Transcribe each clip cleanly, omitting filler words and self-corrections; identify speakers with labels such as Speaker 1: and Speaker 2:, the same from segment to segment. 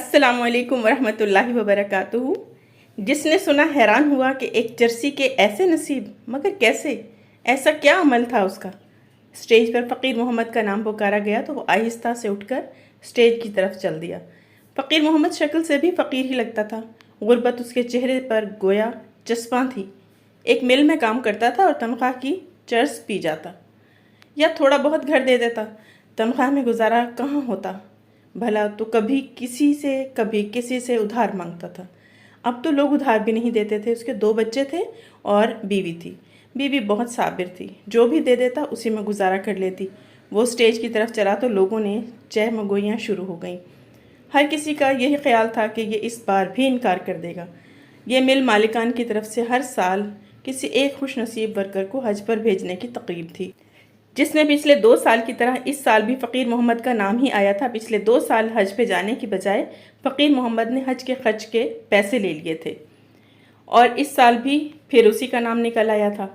Speaker 1: अस्सलाम वालेकुम वरहमतुल्लाहि वबरकातुहू। जिसने सुना हैरान हुआ कि एक चरसी के ऐसे नसीब, मगर कैसे? ऐसा क्या अमल था उसका? स्टेज पर फ़कीर मोहम्मद का नाम पुकारा गया तो वो आहिस्ता से उठकर स्टेज की तरफ चल दिया। फ़कीर मोहम्मद शक्ल से भी फ़कीर ही लगता था। गुर्बत उसके चेहरे पर गोया जज्बां थी। एक मिल में काम करता था और तनख्वाह की चर्स पी जाता, या थोड़ा बहुत घर दे देता। तनख्वाह में गुजारा कहाँ होता? भला तो कभी किसी से कभी किसी से उधार मांगता था। अब तो लोग उधार भी नहीं देते थे। उसके 2 बच्चे थे और बीवी थी। बीवी बहुत साबिर थी, जो भी दे देता उसी में गुजारा कर लेती। वो स्टेज की तरफ चला तो लोगों ने चहमगोइयाँ शुरू हो गईं। हर किसी का यही ख्याल था कि ये इस बार भी इनकार कर देगा। ये मिल मालिकान की तरफ से हर साल किसी एक खुश नसीब वर्कर को हज पर भेजने की तकरीब थी, जिसमें पिछले 2 साल की तरह इस साल भी फ़कीर मोहम्मद का नाम ही आया था। पिछले 2 साल हज पे जाने की बजाय फ़कीर मोहम्मद ने हज के खर्च के पैसे ले लिए थे, और इस साल भी फिर उसी का नाम निकल आया था।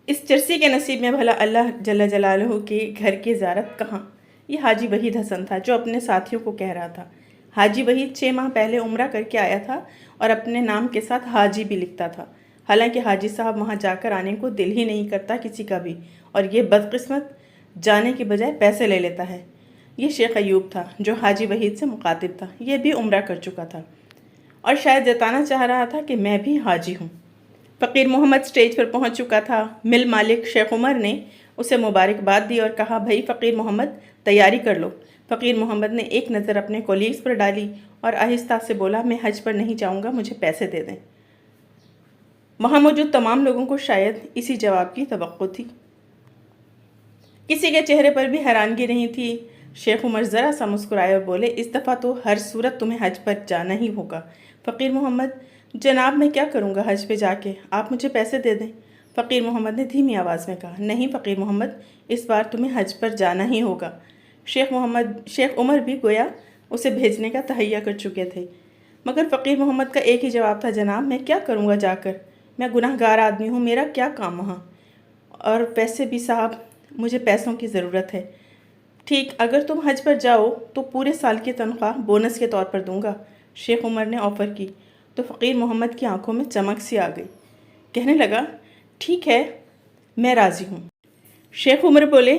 Speaker 1: इस चरसी के नसीब में भला अल्लाह जल्ल जलालहू के घर की ज़ियारत कहाँ? ये हाजी वहीद हसन था जो अपने साथियों को कह रहा था। हाजी वहीद 6 माह पहले उम्रा करके आया था और अपने नाम के साथ हाजी भी लिखता था। हालांकि हाजी साहब वहाँ जाकर आने को दिल ही नहीं करता किसी का भी, और ये बदकिस्मत जाने के बजाय पैसे ले लेता है। ये शेख अयूब था जो हाजी वहीद से मुखातिब था। ये भी उम्रा कर चुका था और शायद जताना चाह रहा था कि मैं भी हाजी हूँ। फ़कीर मोहम्मद स्टेज पर पहुँच चुका था। मिल मालिक शेख उमर ने उसे मुबारकबाद दी और कहा, भाई फ़कीर मोहम्मद, तैयारी कर लो। फ़कीर मोहम्मद ने एक नज़र अपने कोलीग्स पर डाली और आहिस्ता से बोला, मैं हज पर नहीं जाऊँगा, मुझे पैसे दे दें। वहाँ मौजूद तमाम लोगों को शायद इसी जवाब की तवक्को थी। किसी के चेहरे पर भी हैरानगी नहीं थी। शेख उमर ज़रा सा मुस्कुराए और बोले, इस दफ़ा तो हर सूरत तुम्हें हज पर जाना ही होगा। फ़कीर मोहम्मद, जनाब मैं क्या करूँगा हज पे जाके? आप मुझे पैसे दे दें। फ़कीर मोहम्मद ने धीमी आवाज़ में कहा, नहीं फ़कीर मोहम्मद, इस बार तुम्हें हज पर जाना ही होगा। शेख उमर भी गोया उसे भेजने का तहैया कर चुके थे, मगर फ़कीर मोहम्मद का एक ही जवाब था, जनाब मैं क्या करूँगा जाकर? मैं गुनाहगार आदमी हूँ, मेरा क्या काम वहाँ? और वैसे भी साहब, मुझे पैसों की ज़रूरत है। ठीक, अगर तुम हज पर जाओ तो पूरे साल की तनख्वाह बोनस के तौर पर दूंगा। शेख उमर ने ऑफ़र की तो फ़कीर मोहम्मद की आंखों में चमक सी आ गई। कहने लगा, ठीक है, मैं राज़ी हूँ। शेख उमर बोले,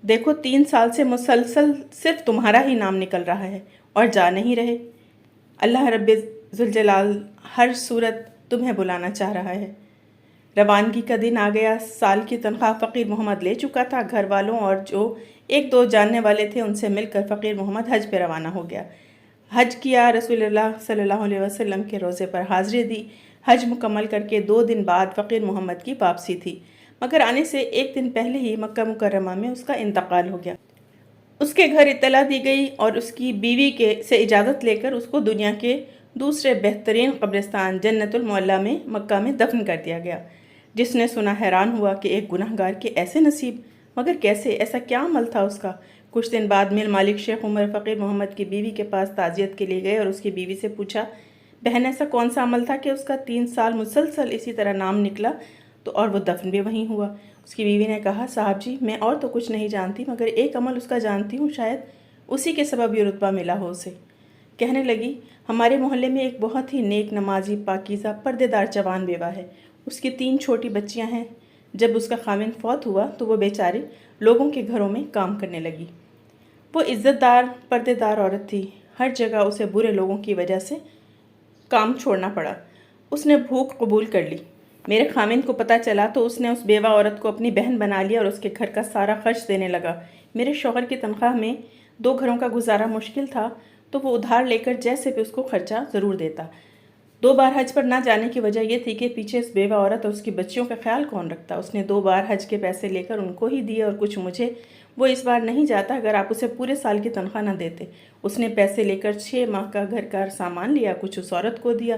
Speaker 1: देखो 3 साल से मुसलसल सिर्फ तुम्हारा ही नाम निकल रहा है और जा नहीं रहे। अल्लाह रब्बे ज़ुल जलाल हर सूरत तुम्हें बुलाना चाह रहा है। रवानगी का दिन आ गया। साल की तनख्वाह फ़कीर मोहम्मद ले चुका था। घर वालों और जो 1-2 जानने वाले थे उनसे मिलकर फ़कीर मोहम्मद हज पे रवाना हो गया। हज किया, रसूलुल्लाह सल्लल्लाहु अलैहि वसल्लम के रोज़े पर हाज़िरी दी। हज मुकम्मल करके 2 दिन बाद फ़कीर मोहम्मद की वापसी थी, मगर आने से 1 दिन पहले ही मक्का मुकर्रमा में उसका इंतकाल हो गया। उसके घर इत्तला दी गई और उसकी बीवी के से इजाज़त लेकर उसको दुनिया के दूसरे बेहतरीन कब्रिस्तान जन्नतुल मुअल्ला में मक्का में दफन कर दिया गया। जिसने सुना हैरान हुआ कि एक गुनहगार के ऐसे नसीब, मगर कैसे? ऐसा क्या अमल था उसका? कुछ दिन बाद मिल मालिक शेख उमर फ़कीर मोहम्मद की बीवी के पास ताज़ियत के लिए गए और उसकी बीवी से पूछा, बहन ऐसा कौन सा अमल था कि उसका 3 साल मुसलसल इसी तरह नाम निकला तो और वो दफन भी वहीं हुआ? उसकी बीवी ने कहा, साहब जी, मैं और तो कुछ नहीं जानती, मगर एक अमल उसका जानती हूँ, शायद उसी के सबब ये रुतबा मिला हो उसे। कहने लगी, हमारे मोहल्ले में एक बहुत ही नेक, नमाजी, पाकीज़ा, पर्देदार जवान बेवा है। उसकी 3 छोटी बच्चियां हैं। जब उसका खाविंद फौत हुआ तो वो बेचारी लोगों के घरों में काम करने लगी। वो इज़्ज़तदार, पर्देदार औरत थी। हर जगह उसे बुरे लोगों की वजह से काम छोड़ना पड़ा। उसने भूख कबूल कर ली। मेरे खामिन को पता चला तो उसने उस बेवा औरत को अपनी बहन बना लिया और उसके घर का सारा खर्च देने लगा। मेरे शौहर की तनख्वाह में 2 घरों का गुजारा मुश्किल था, तो वो उधार लेकर जैसे भी उसको खर्चा ज़रूर देता। 2 बार हज पर ना जाने की वजह यह थी कि पीछे इस बेवा औरत और उसकी बच्चियों का ख्याल कौन रखता। उसने 2 बार हज के पैसे लेकर उनको ही दिए और कुछ मुझे। वो इस बार नहीं जाता अगर आप उसे पूरे साल की तनख्वाह ना देते। उसने पैसे लेकर 6 माह का घर का सामान लिया, कुछ उस औरत को दिया,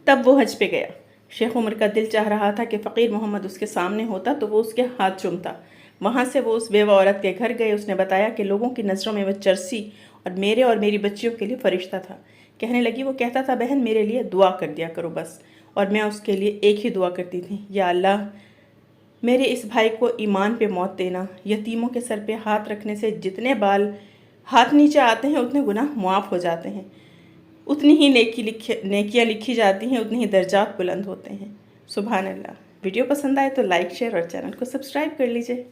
Speaker 1: तब वो हज पे गया। शेख उमर का दिल चाह रहा था कि फ़कीर मोहम्मद उसके सामने होता तो वो उसके हाथ चूमता। वहाँ से वो उस बेवा औरत के घर गए। उसने बताया कि लोगों की नज़रों में वह चरसी और मेरी बच्चियों के लिए फ़रिश्ता था। कहने लगी, वो कहता था, बहन मेरे लिए दुआ कर दिया करो बस, और मैं उसके लिए एक ही दुआ करती थी, या अल्लाह मेरे इस भाई को ईमान पे मौत देना। यतीमों के सर पे हाथ रखने से जितने बाल ہاتھ نیچے آتے ہیں اتنے گناہ معاف ہو جاتے ہیں، اتنی ہی نیکیاں لکھی جاتی ہیں، اتنے ہی درجات بلند ہوتے ہیں۔ سبحان اللہ۔ ویڈیو پسند آئے تو لائک، شیئر اور چینل کو سبسکرائب کر لیجئے۔